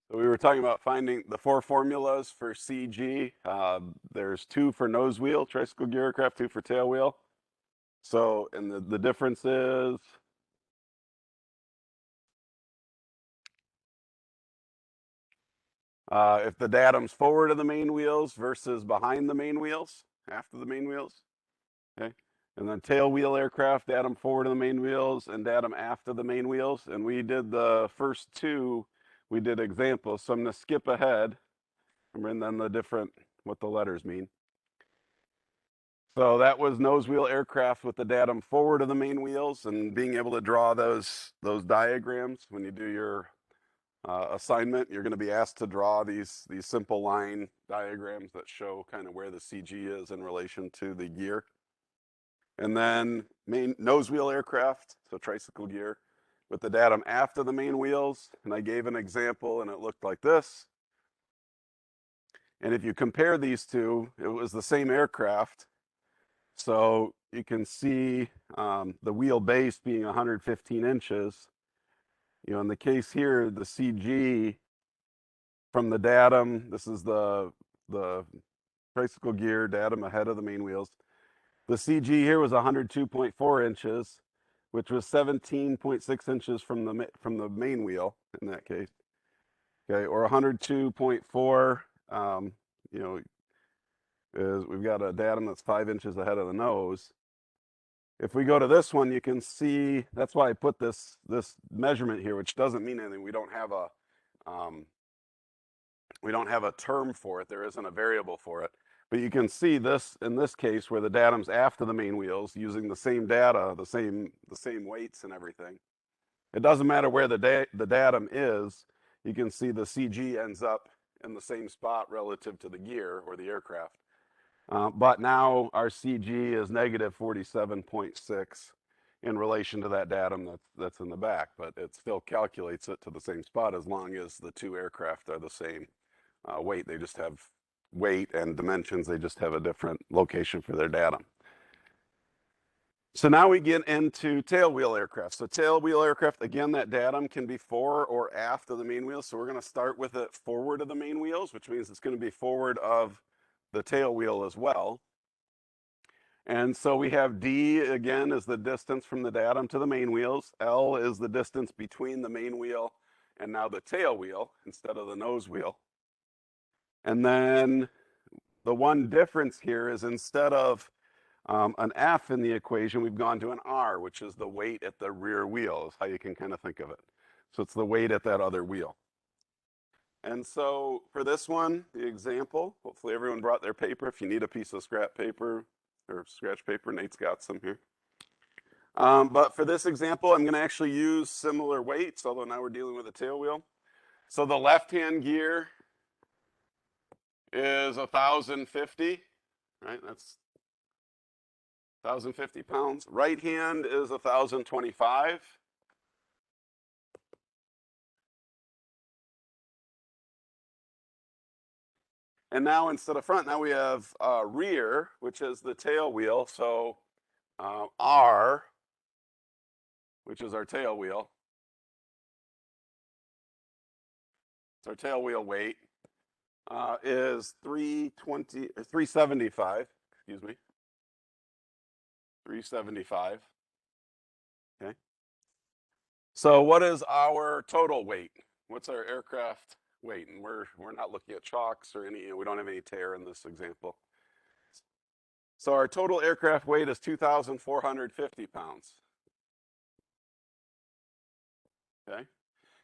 So we were talking about finding the four formulas for CG. There's two for nose wheel, tricycle gear aircraft, two for tail wheel. So, and the difference is if the datum's forward of the main wheels versus behind the main wheels, after the main wheels. Okay. And then tail wheel aircraft, datum forward of the main wheels and datum after the main wheels. And we did the first two, we did examples. So I'm going to skip ahead and then the different, what the letters mean. So that was nose wheel aircraft with the datum forward of the main wheels and being able to draw those diagrams when you do your assignment. You're going to be asked to draw these simple line diagrams that show kind of where the CG is in relation to the gear. And then main nose wheel aircraft, so tricycle gear, with the datum after the main wheels. And I gave an example and it looked like this. And if you compare these two, it was the same aircraft. So you can see the wheel base being 115 inches. You know, in the case here, the CG from the datum, this is the tricycle gear datum ahead of the main wheels. The CG here was 102.4 inches, which was 17.6 inches from the main wheel in that case. Okay, or 102.4. You know, is we've got a datum that's 5 inches ahead of the nose. If we go to this one, you can see that's why I put this measurement here, which doesn't mean anything. We don't have a term for it. There isn't a variable for it. But you can see this in this case where the datum's after the main wheels using the same data, the same weights and everything. It doesn't matter where the datum is. You can see the CG ends up in the same spot relative to the gear or the aircraft. But now our CG is negative 47.6 in relation to that datum that's in the back, but it still calculates it to the same spot as long as the two aircraft are the same weight. They just have weight and dimensions. They just have a different location for their datum. So now we get into tail wheel aircraft. So tail wheel aircraft, again, that datum can be fore or aft of the main wheels. So we're going to start with it forward of the main wheels, which means it's going to be forward of the tail wheel as well. And so we have D, again, is the distance from the datum to the main wheels. L is the distance between the main wheel and now the tail wheel instead of the nose wheel. And then the one difference here is instead of an F in the equation, we've gone to an R, which is the weight at the rear wheel, is how you can kind of think of it. So it's the weight at that other wheel. And so for this one, the example, hopefully everyone brought their paper. If you need a piece of scrap paper or scratch paper, Nate's got some here. But for this example, I'm going to actually use similar weights, although now we're dealing with a tail wheel. So the left-hand gear is 1,050, right? That's 1,050 pounds. Right hand is 1,025. And now instead of front, now we have rear, which is the tail wheel. So R, which is our tail wheel. It's our tail wheel weight is 375. Excuse me. 375. Okay. So what is our total weight? What's our aircraft weight? And we're not looking at chocks or any. We don't have any tear in this example. So our total aircraft weight is 2,450 pounds. Okay,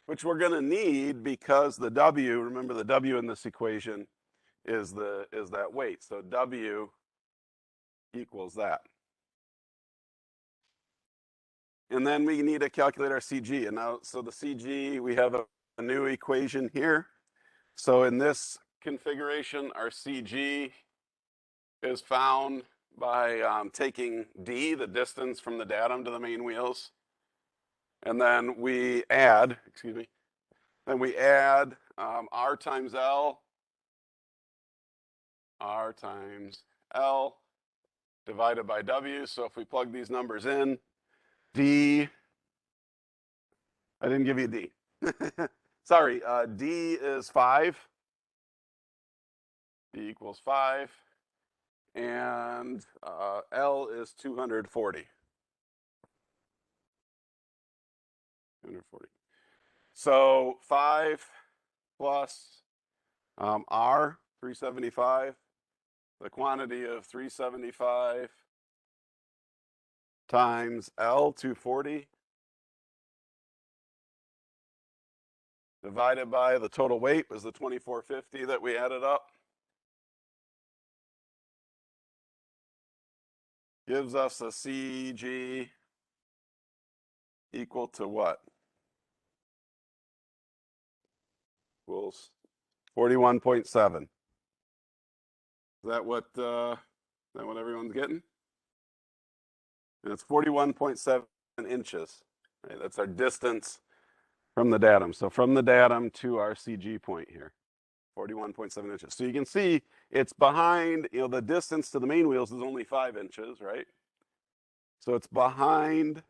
which we're going to need because the W. Remember, the W in this equation is that weight. So W equals that. And then we need to calculate our CG. And now, so the CG, we have a new equation here. So in this configuration, our CG is found by taking D, the distance from the datum to the main wheels. And then we add, R times L, R times L divided by W. So if we plug these numbers in, D, I didn't give you D. Sorry, D is 5. D equals 5. And L is 240. 240. So 5 plus R, 375, the quantity of 375 times L, 240, divided by the total weight was the 2450 that we added up. Gives us a CG equal to what? Equals 41.7. Is that what everyone's getting? And it's 41.7 inches. Right? That's our distance from the datum. So from the datum to our CG point here, 41.7 inches. So you can see it's behind, the distance to the main wheels is only 5 inches, right? So it's behind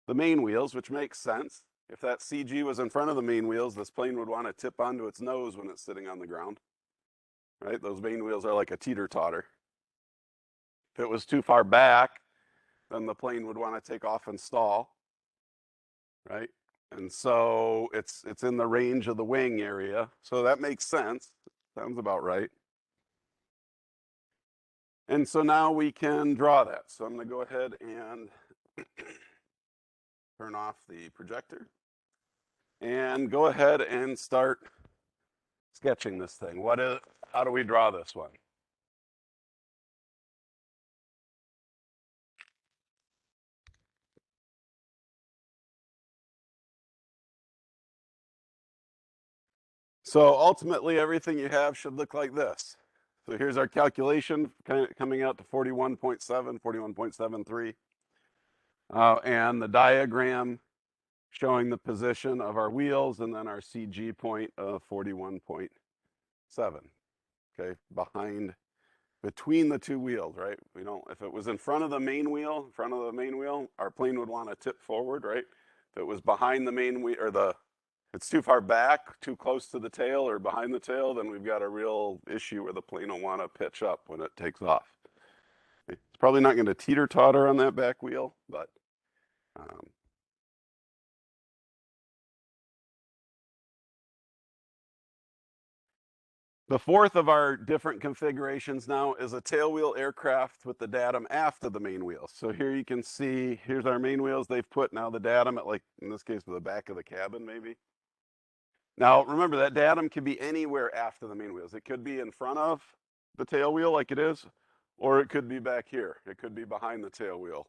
the main wheels, which makes sense. If that CG was in front of the main wheels, this plane would want to tip onto its nose when it's sitting on the ground, right? Those main wheels are like a teeter-totter. If it was too far back, then the plane would want to take off and stall, right? And so it's in the range of the wing area. So that makes sense. Sounds about right. And so now we can draw that. So I'm going to go ahead and turn off the projector and go ahead and start sketching this thing. How do we draw this one? So ultimately, everything you have should look like this. So here's our calculation coming out to 41.7, 41.73. And the diagram showing the position of our wheels and then our CG point of 41.7. Okay, between the two wheels, right? If it was in front of the main wheel, our plane would want to tip forward, right? If it was behind the main wheel, it's too far back, too close to the tail or behind the tail, then we've got a real issue where the plane will want to pitch up when it takes off. It's probably not going to teeter-totter on that back wheel, but the fourth of our different configurations now is a tailwheel aircraft with the datum aft of the main wheels. So here you can see, here's our main wheels. They've put now the datum at, like, in this case, the back of the cabin, maybe. Now, remember, that datum can be anywhere after the main wheels. It could be in front of the tail wheel like it is, or it could be back here. It could be behind the tail wheel.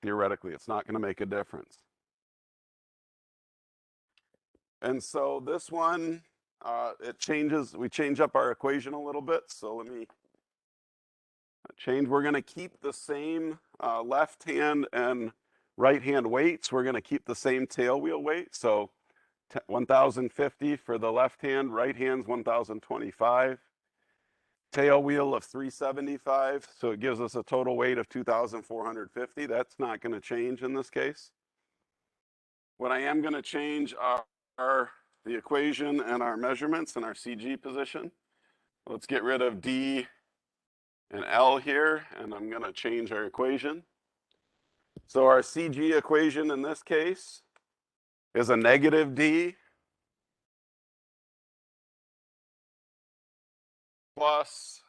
Theoretically, it's not going to make a difference. And so this one, it changes. We change up our equation a little bit. So let me change. We're going to keep the same left hand and right hand weights. We're going to keep the same tail wheel weight. So 1,050 for the left hand, right hand's 1,025. Tail wheel of 375, so it gives us a total weight of 2,450. That's not going to change in this case. What I am going to change are the equation and our measurements and our CG position. Let's get rid of D and L here, and I'm going to change our equation. So our CG equation in this case is a negative D plus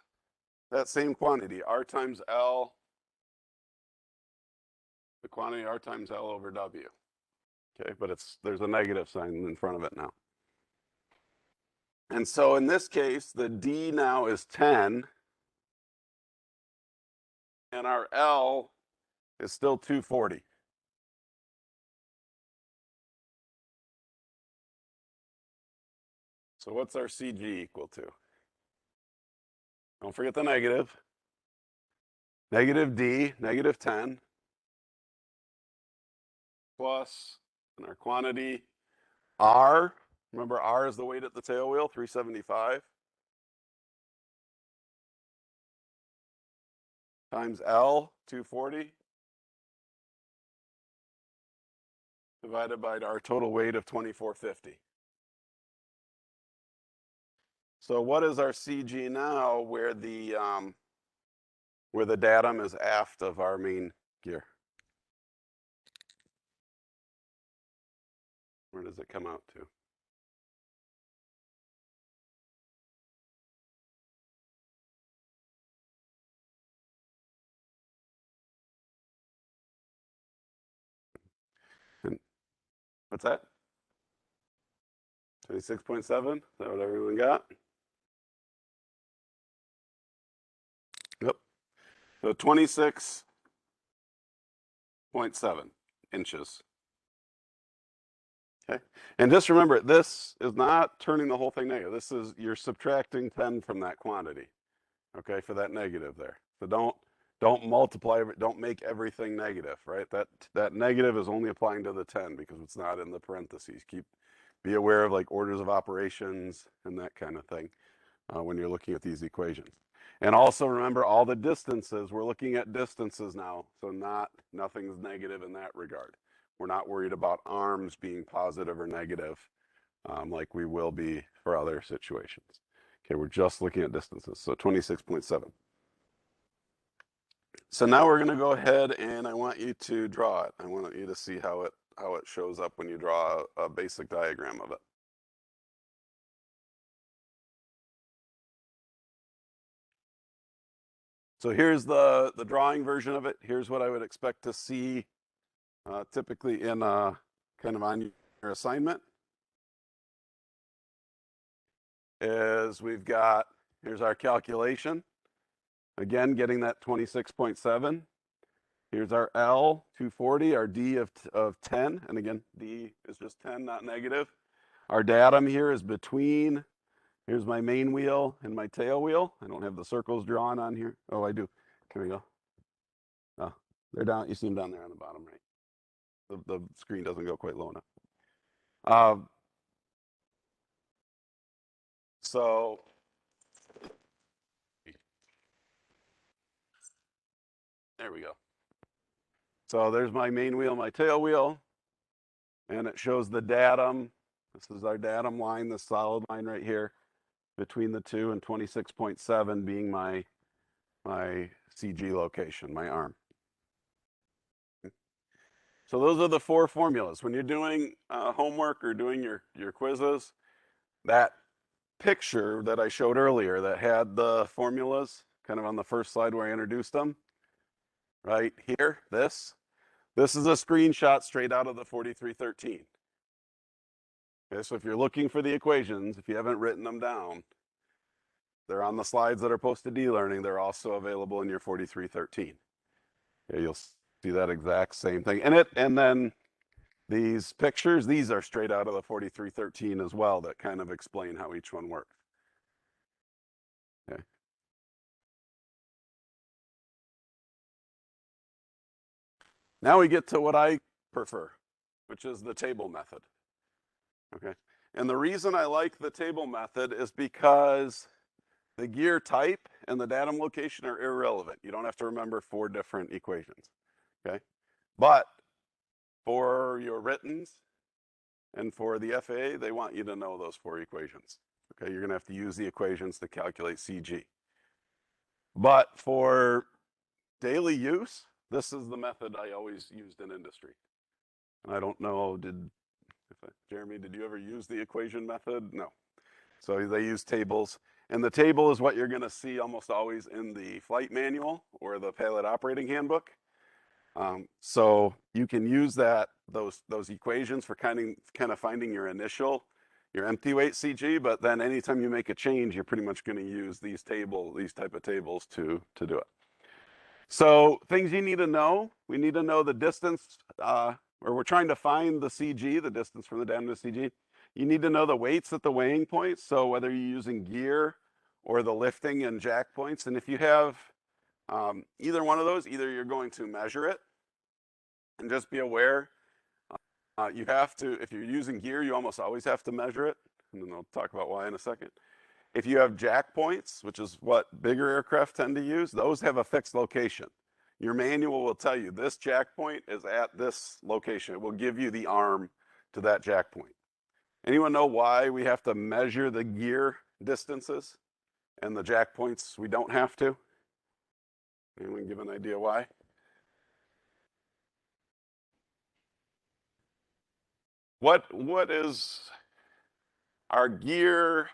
that same quantity, R times L, the quantity R times L over W. Okay, but there's a negative sign in front of it now. And so in this case, the D now is 10, and our L is still 240. So what's our CG equal to? Don't forget the negative. Negative D, negative 10, plus, and our quantity, R. Remember, R is the weight at the tail wheel, 375, times L, 240, divided by our total weight of 2450. So what is our CG now where the datum is aft of our main gear? Where does it come out to? And what's that? 26.7? Is that what everyone got? Yep. So 26.7 inches. Okay. And just remember, this is not turning the whole thing negative. This is, you're subtracting 10 from that quantity, okay, for that negative there. So don't multiply, don't make everything negative, right? That negative is only applying to the 10 because it's not in the parentheses. Be aware of like orders of operations and that kind of thing when you're looking at these equations. And also remember all the distances. We're looking at distances now, so nothing's negative in that regard. We're not worried about arms being positive or negative like we will be for other situations. Okay, we're just looking at distances, so 26.7. So now we're going to go ahead and I want you to draw it. I want you to see how it shows up when you draw a basic diagram of it. So here's the drawing version of it. Here's what I would expect to see typically in kind of on your assignment. Is here's our calculation. Again, getting that 26.7. Here's our L, 240, our D of 10. And again, D is just 10, not negative. Our datum here is between, here's my main wheel and my tail wheel. I don't have the circles drawn on here. Oh, I do. Here we go. Oh, they're down. You see them down there on the bottom right. The screen doesn't go quite low enough. So there we go. So there's my main wheel, my tail wheel, and it shows the datum. This is our datum line, the solid line right here between the two, and 26.7 being my CG location, my arm. So those are the four formulas. When you're doing homework or doing your quizzes, that picture that I showed earlier that had the formulas kind of on the first slide where I introduced them, right here, this is a screenshot straight out of the 4313. Okay, so if you're looking for the equations, if you haven't written them down, they're on the slides that are posted to e-learning. They're also available in your 4313. Okay, you'll see that exact same thing. And then these pictures, these are straight out of the 4313 as well that kind of explain how each one works. Okay. Now we get to what I prefer, which is the table method. Okay. And the reason I like the table method is because the gear type and the datum location are irrelevant. You don't have to remember 4 different equations. Okay. But for your writtens and for the FAA, they want you to know those 4 equations. Okay. You're going to have to use the equations to calculate CG. But for daily use, this is the method I always used in industry. And I don't know, Jeremy, did you ever use the equation method? No. So they use tables. And the table is what you're going to see almost always in the flight manual or the pilot operating handbook. So you can use those equations for kind of finding your empty weight CG, but then anytime you make a change, you're pretty much going to use these type of tables to do it. So things you need to know, we need to know the distance, or we're trying to find the CG, the distance from the datum to CG. You need to know the weights at the weighing points. So whether you're using gear or the lifting and jack points. And if you have either one of those, either you're going to measure it, and just be aware, you have to, if you're using gear, you almost always have to measure it. And then I'll talk about why in a second. If you have jack points, which is what bigger aircraft tend to use, those have a fixed location. Your manual will tell you this jack point is at this location. It will give you the arm to that jack point. Anyone know why we have to measure the gear distances, and the jack points we don't have to? Anyone give an idea why? What is our gear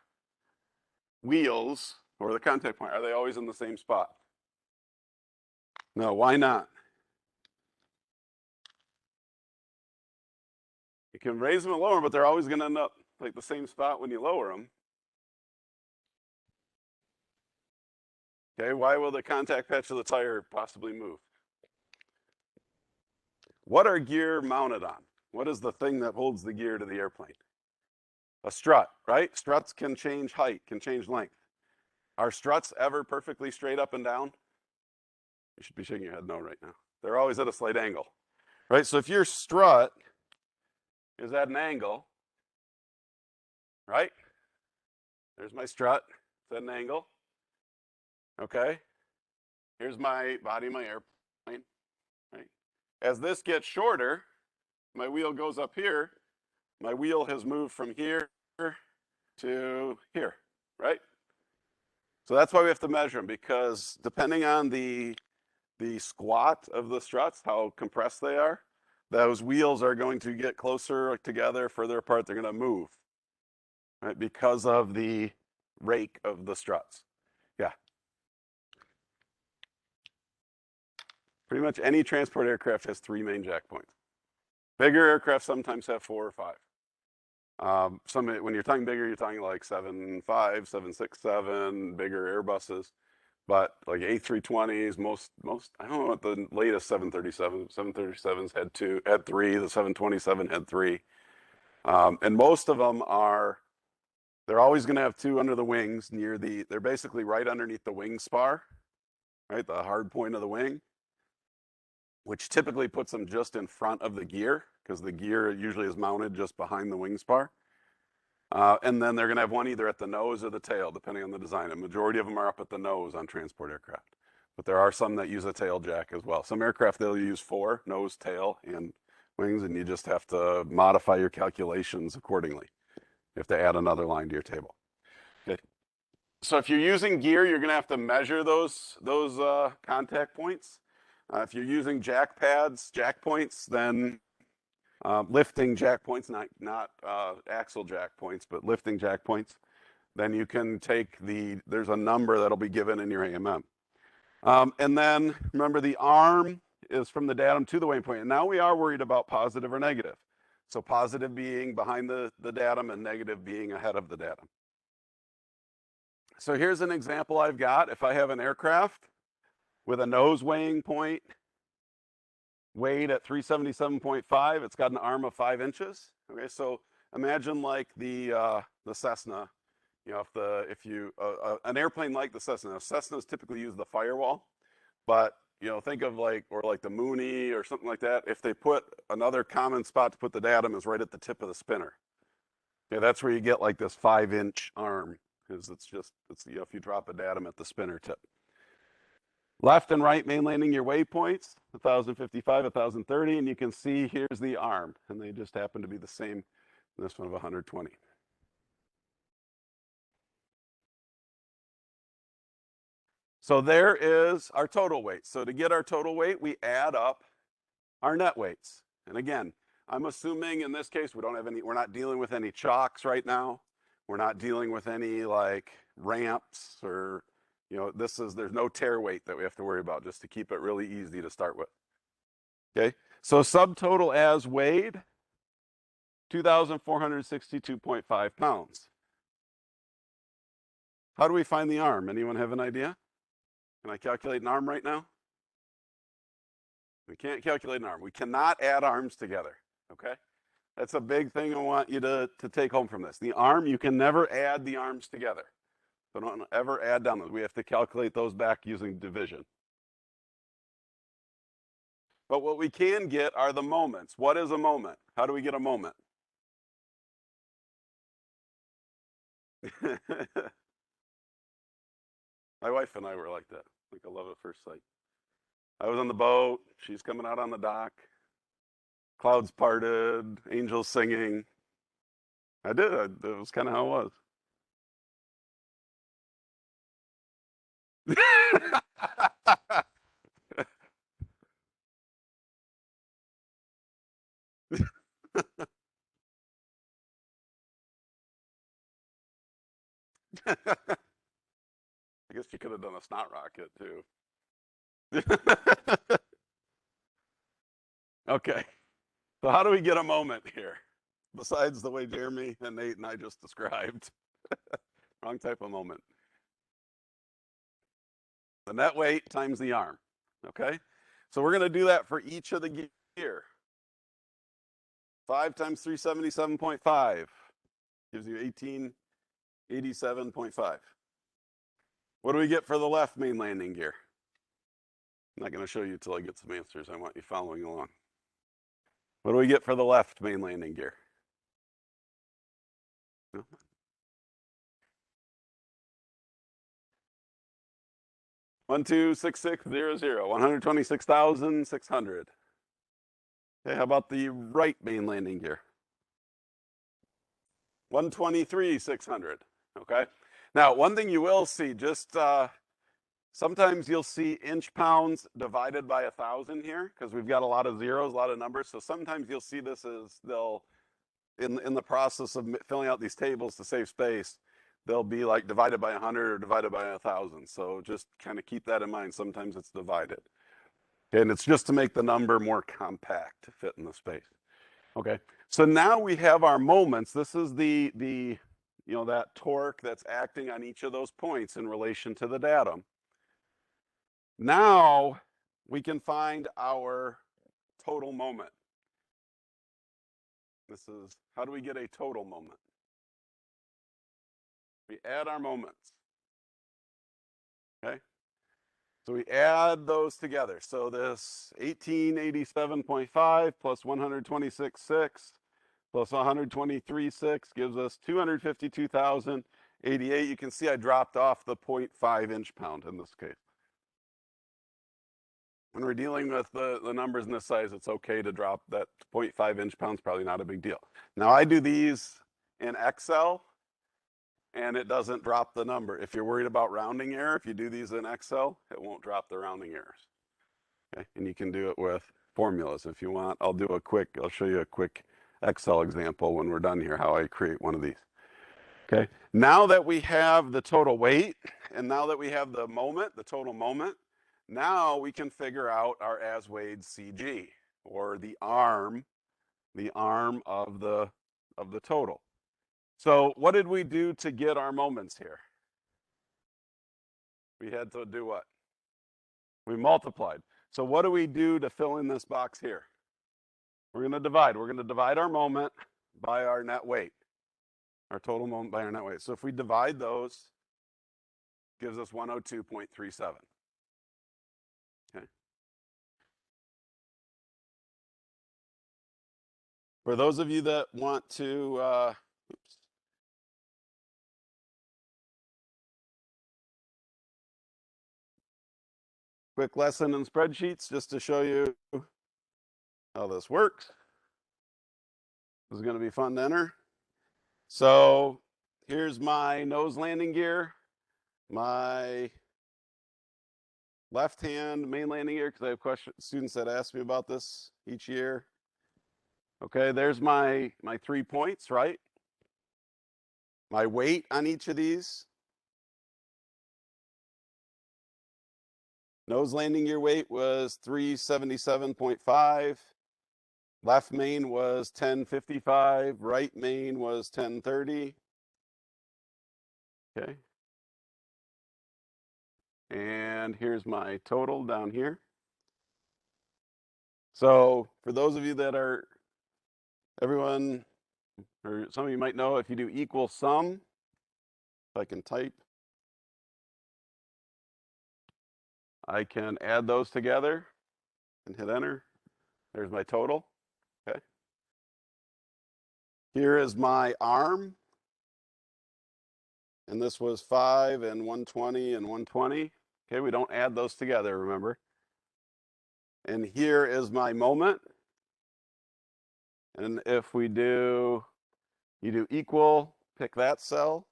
wheels or the contact point? Are they always in the same spot? No, why not? You can raise them and lower them, but they're always going to end up like the same spot when you lower them. Okay, why will the contact patch of the tire possibly move? What are gear mounted on? What is the thing that holds the gear to the airplane? A strut, right? Struts can change height, can change length. Are struts ever perfectly straight up and down? You should be shaking your head no right now. They're always at a slight angle, right? So if your strut is at an angle, right? There's my strut, it's at an angle. Okay. Here's my body of my airplane, right? As this gets shorter, my wheel goes up here. My wheel has moved from here to here, right? So that's why we have to measure them, because depending on the squat of the struts, how compressed they are, those wheels are going to get closer together, further apart, they're going to move, right? Because of the rake of the struts. Yeah. Pretty much any transport aircraft has 3 main jack points. Bigger aircraft sometimes have 4 or 5. When you're talking bigger, you're talking like 7.5, 767, bigger Airbuses. But like A320s, most I don't know what the latest 737s had 3, the 727 had 3. And most of them they're always going to have 2 under the wings they're basically right underneath the wing spar, right? The hard point of the wing, which typically puts them just in front of the gear, because the gear usually is mounted just behind the wing spar. And then they're going to have one either at the nose or the tail, depending on the design. A majority of them are up at the nose on transport aircraft, but there are some that use a tail jack as well. Some aircraft, they'll use 4, nose, tail, and wings, and you just have to modify your calculations accordingly. You have to add another line to your table. Okay. So if you're using gear, you're going to have to measure those contact points. If you're using jack pads, jack points, then lifting jack points, not axle jack points, but lifting jack points, then you can take there's a number that'll be given in your AMM. And then remember, the arm is from the datum to the weighing point. And now we are worried about positive or negative. So positive being behind the datum and negative being ahead of the datum. So here's an example I've got. If I have an aircraft with a nose weighing point weighed at 377.5, it's got an arm of 5 inches. Okay, so imagine like the Cessna. You know, if an airplane like the Cessna. Cessnas typically use the firewall, but you know, think of like the Mooney or something like that. If they put another common spot to put the datum is right at the tip of the spinner. Okay, that's where you get like this 5-inch arm, because it's you know, if you drop a datum at the spinner tip. Left and right main landing gear waypoints, 1,055, 1,030, and you can see here's the arm, and they just happen to be the same. This one of 120. So there is our total weight. So to get our total weight, we add up our net weights. And again, I'm assuming in this case we're not dealing with any chocks right now. We're not dealing with any like ramps or, you know, there's no tear weight that we have to worry about, just to keep it really easy to start with. Okay, so subtotal as weighed, 2,462.5 pounds. How do we find the arm? Anyone have an idea? Can I calculate an arm right now? We can't calculate an arm. We cannot add arms together, okay? That's a big thing I want you to take home from this. The arm, you can never add the arms together. So don't ever add down those. We have to calculate those back using division. But what we can get are the moments. What is a moment? How do we get a moment? My wife and I were like that, like a love at first sight. I was on the boat, she's coming out on the dock, clouds parted, angels singing. I did. It was kind of how it was. I guess you could have done a snot rocket too. Okay. So how do we get a moment here? Besides the way Jeremy and Nate and I just described. Wrong type of moment. The net weight times the arm. Okay? So we're going to do that for each of the gear. 5 times 377.5 gives you 1887.5. What do we get for the left main landing gear? I'm not going to show you until I get some answers. I want you following along. What do we get for the left main landing gear? No? 126600, 126,600. Okay, how about the right main landing gear? 123,600. Okay. Now, one thing you will see, just sometimes you'll see inch pounds divided by 1,000 here because we've got a lot of zeros, a lot of numbers. So sometimes you'll see this as they'll, in the process of filling out these tables to save space, they'll be like divided by 100 or divided by 1,000. So just kind of keep that in mind. Sometimes it's divided. And it's just to make the number more compact to fit in the space. Okay, so now we have our moments. This is the that torque that's acting on each of those points in relation to the datum. Now we can find our total moment. This is, how do we get a total moment? We add our moments. Okay, so we add those together. So this 1887.5 plus 126.6 plus 123.6 gives us 252,088. You can see I dropped off the 0.5 inch pound in this case. When we're dealing with the numbers in this size, it's okay to drop that 0.5 inch pounds, probably not a big deal. Now I do these in Excel and it doesn't drop the number. If you're worried about rounding error, if you do these in Excel, it won't drop the rounding errors. Okay, and you can do it with formulas if you want. I'll show you a quick Excel example when we're done here, how I create one of these. Okay, now that we have the total weight, and now that we have the moment, the total moment, now we can figure out our as weighed CG, or the arm of the total. So what did we do to get our moments here? We had to do what? We multiplied. So what do we do to fill in this box here? We're going to divide. We're going to divide our moment by our net weight, our total moment by our net weight. So if we divide those, it gives us 102.37. Okay. For those of you that want to, quick lesson in spreadsheets just to show you how this works. This is going to be fun to enter. So here's my nose landing gear, my left hand main landing gear, because I have students that ask me about this each year. Okay, there's my 3 points, right? My weight on each of these. Nose landing gear weight was 377.5. Left main was 1055. Right main was 1030. Okay. And here's my total down here. So for those of you that are, everyone, or some of you might know, if you do equal sum, if I can type, I can add those together and hit enter. There's my total. Okay. Here is my arm. And this was 5 and 120 and 120. Okay, we don't add those together, remember. And here is my moment. And if we do, you do equal, pick that cell,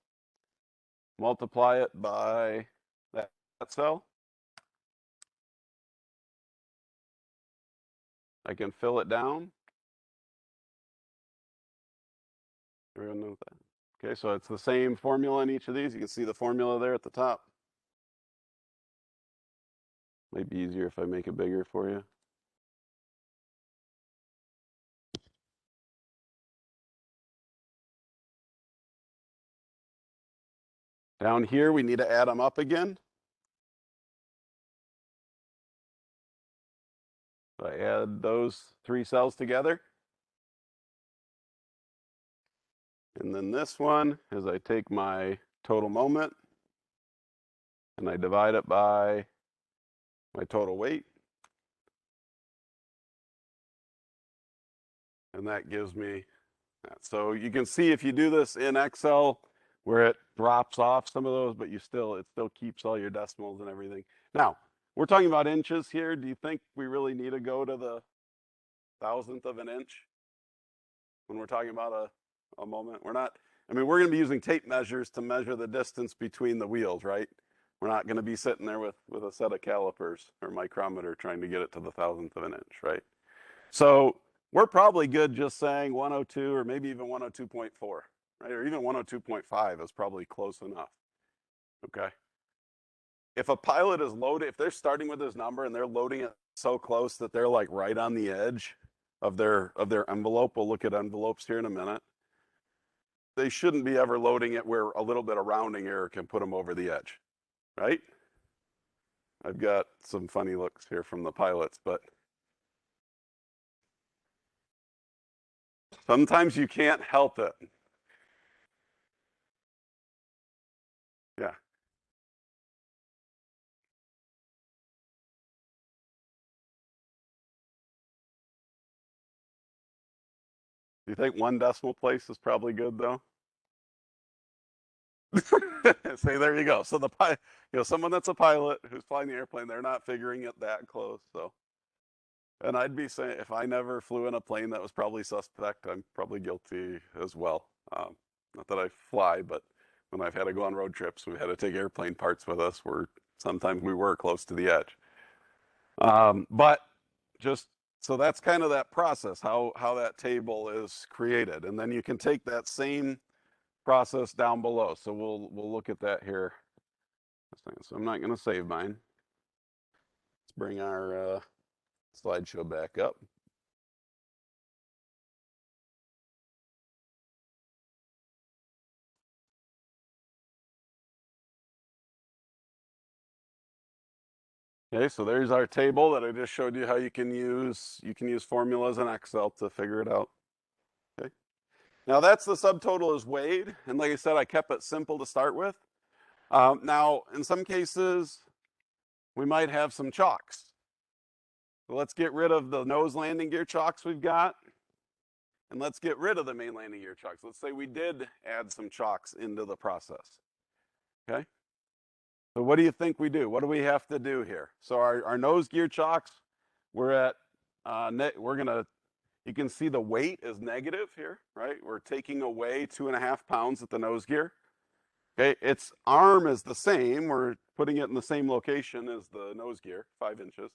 multiply it by that. cell. I can fill it down. Everyone knows that. Okay, so it's the same formula in each of these. You can see the formula there at the top. Might be easier if I make it bigger for you. Down here, we need to add them up again. So I add those three cells together. And then this one is I take my total moment and I divide it by my total weight. And that gives me that. So you can see if you do this in Excel where it drops off some of those, but it still keeps all your decimals and everything. Now, we're talking about inches here. Do you think we really need to go to the thousandth of an inch when we're talking about a moment? We're not, I mean, we're going to be using tape measures to measure the distance between the wheels, right? We're not going to be sitting there with a set of calipers or micrometer trying to get it to the thousandth of an inch, right? So we're probably good just saying 102 or maybe even 102.4, right? Or even 102.5 is probably close enough, okay? If a pilot is loaded, if they're starting with this number and they're loading it so close that they're like right on the edge of their envelope, we'll look at envelopes here in a minute, they shouldn't be ever loading it where a little bit of rounding error can put them over the edge, right? I've got some funny looks here from the pilots, but sometimes you can't help it. Yeah. Do you think one decimal place is probably good though? Say, there you go. So someone that's a pilot who's flying the airplane, they're not figuring it that close. So, and I'd be saying if I never flew in a plane that was probably suspect, I'm probably guilty as well. Not that I fly, but when I've had to go on road trips, we've had to take airplane parts with us where sometimes we were close to the edge. But just so that's kind of that process, how that table is created. And then you can take that same process down below. So we'll look at that here. So I'm not going to save mine. Let's bring our slideshow back up. Okay, so there's our table that I just showed you how you can use formulas in Excel to figure it out. Okay. Now that's the subtotal is weighed, and like I said, I kept it simple to start with. Now, in some cases, we might have some chocks. So let's get rid of the nose landing gear chocks we've got, and let's get rid of the main landing gear chocks. Let's say we did add some chocks into the process. Okay. So what do you think we do? What do we have to do here? So our nose gear chocks, we're at, you can see the weight is negative here, right? We're taking away 2.5 pounds at the nose gear. Okay, its arm is the same. We're putting it in the same location as the nose gear, 5 inches.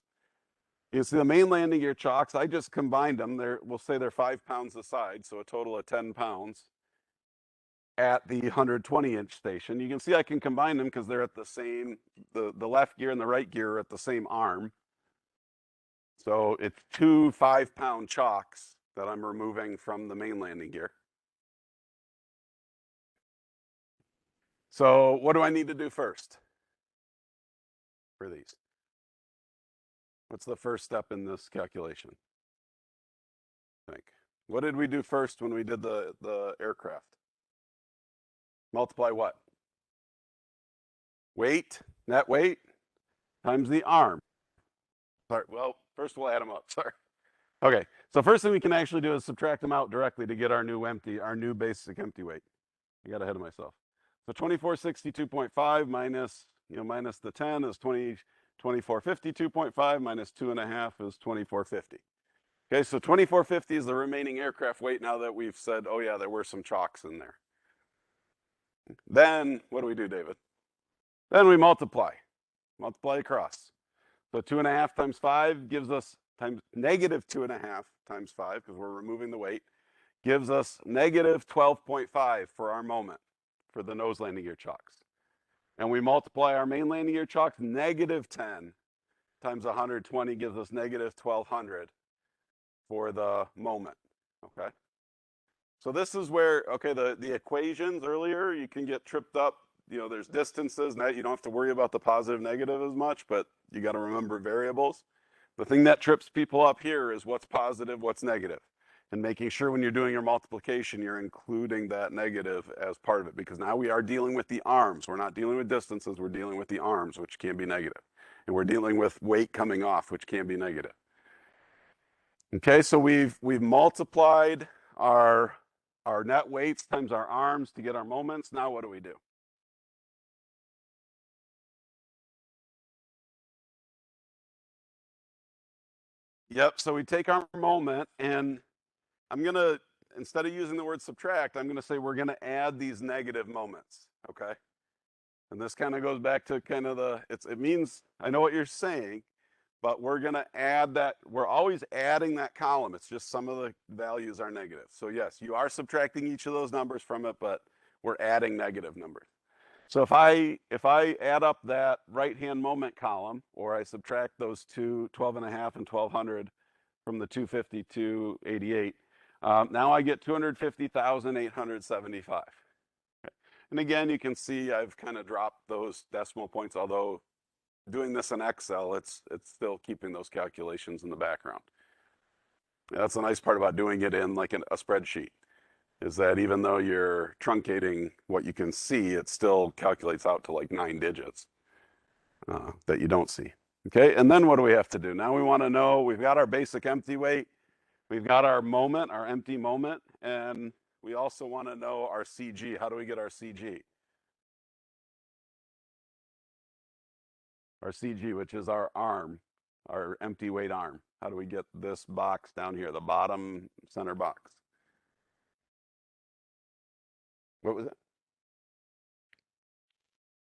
You see the main landing gear chocks, I just combined them. We'll say they're 5 pounds a side, so a total of 10 pounds at the 120-inch station. You can see I can combine them because they're at the same, the left gear and the right gear are at the same arm. So it's 2 5-pound chocks that I'm removing from the main landing gear. So what do I need to do first for these? What's the first step in this calculation? I think. What did we do first when we did the aircraft? Multiply what? Weight, net weight, times the arm. Sorry, well, first we'll add them up, sorry. Okay, so first thing we can actually do is subtract them out directly to get our new basic empty weight. I got ahead of myself. So 2462.5 minus the 10 is 2452.5 minus 2.5 is 2450. Okay, so 2450 is the remaining aircraft weight now that we've said, oh yeah, there were some chocks in there. Then what do we do, David? Then we multiply. multiply across. So 2.5 times 5 gives us negative 2.5 times 5, because we're removing the weight, gives us negative 12.5 for our moment for the nose landing gear chocks. And we multiply our main landing gear chocks, negative 10 times 120 gives us negative 1200 for the moment, okay? So this is where, okay, the equations earlier, you can get tripped up. You know, there's distances, and you don't have to worry about the positive, negative as much, but you got to remember variables. The thing that trips people up here is what's positive, what's negative, and making sure when you're doing your multiplication, you're including that negative as part of it, because now we are dealing with the arms. We're not dealing with distances, we're dealing with the arms, which can be negative. And we're dealing with weight coming off, which can be negative. Okay, so we've multiplied our net weights times our arms to get our moments. Now what do we do? Yep, so we take our moment, and I'm going to, instead of using the word subtract, I'm going to say we're going to add these negative moments, okay? And this kind of goes back to kind of it means, I know what you're saying, but we're going to add that. We're always adding that column. It's just some of the values are negative. So yes, you are subtracting each of those numbers from it, but we're adding negative numbers. So if I add up that right-hand moment column, or I subtract those two, 12.5 and 1200 from the 250 to 88, now I get 250,875. Okay. And again, you can see I've kind of dropped those decimal points, although doing this in Excel, it's still keeping those calculations in the background. That's the nice part about doing it in like a spreadsheet, is that even though you're truncating what you can see, it still calculates out to like 9 digits that you don't see. Okay, and then what do we have to do? Now we want to know, we've got our basic empty weight, we've got our moment, our empty moment, and we also want to know our CG. How do we get our CG? Our CG, which is our arm, our empty weight arm. How do we get this box down here, the bottom center box? What was it?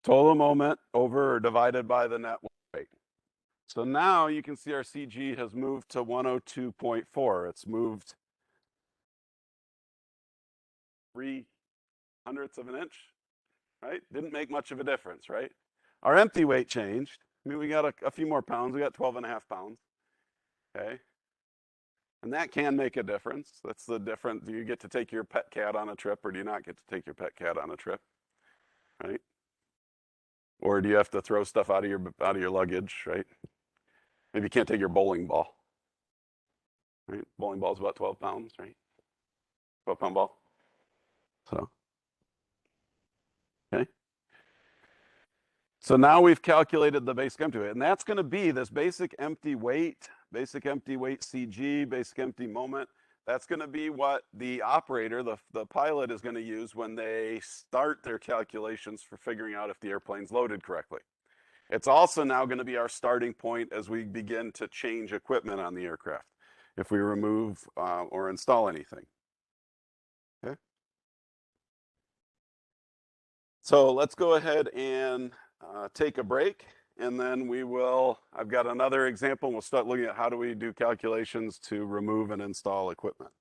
Total moment over or divided by the net weight. So now you can see our CG has moved to 102.4. It's moved 0.03 of an inch, right? Didn't make much of a difference, right? Our empty weight changed. I mean, we got a few more pounds. We got 12.5 pounds, okay? And that can make a difference. That's the difference. Do you get to take your pet cat on a trip, or do you not get to take your pet cat on a trip, right? Or do you have to throw stuff out of your luggage, right? Maybe you can't take your bowling ball, right? Bowling ball is about 12 pounds, right? 12-pound ball. So, okay. So now we've calculated the basic empty weight, and that's going to be this basic empty weight CG, basic empty moment. That's going to be what the operator, the pilot, is going to use when they start their calculations for figuring out if the airplane's loaded correctly. It's also now going to be our starting point as we begin to change equipment on the aircraft, if we remove or install anything. Okay. So let's go ahead and take a break, and then I've got another example, and we'll start looking at how do we do calculations to remove and install equipment.